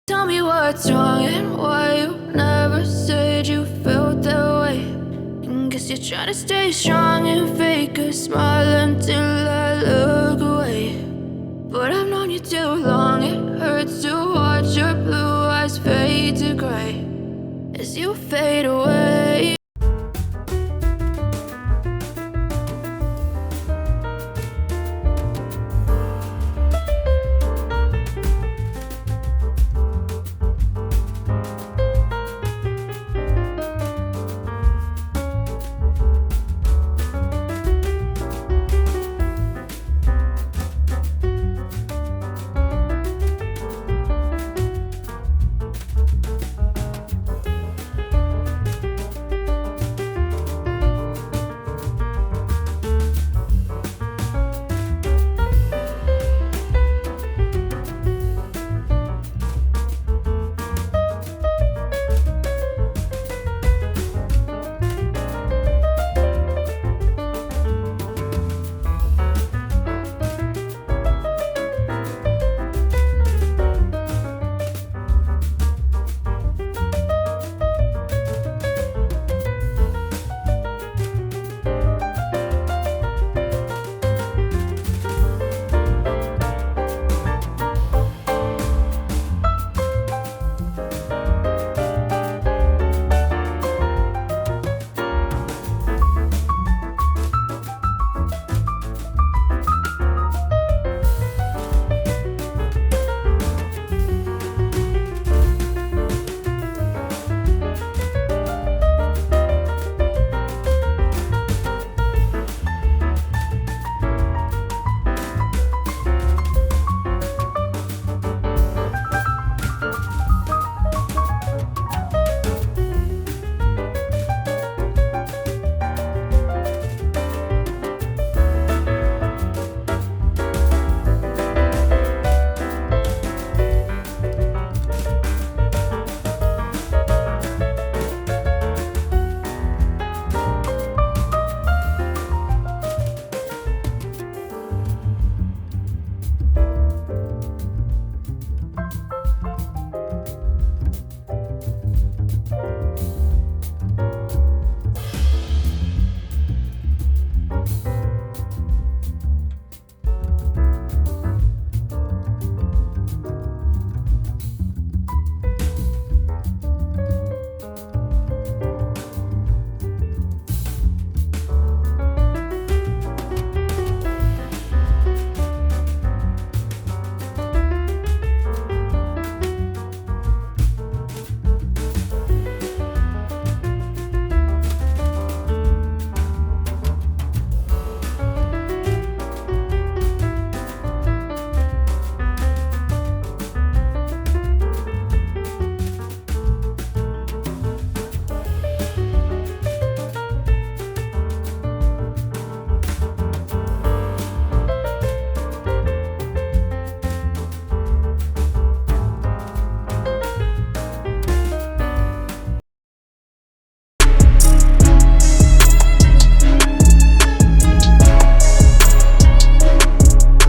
Tell me what's wrong and why you never said you felt that way. And guess you're trying to stay strong and fake a smile until I look away. But I've known you too long, it hurts to watch your blue eyes fade to gray as you fade away.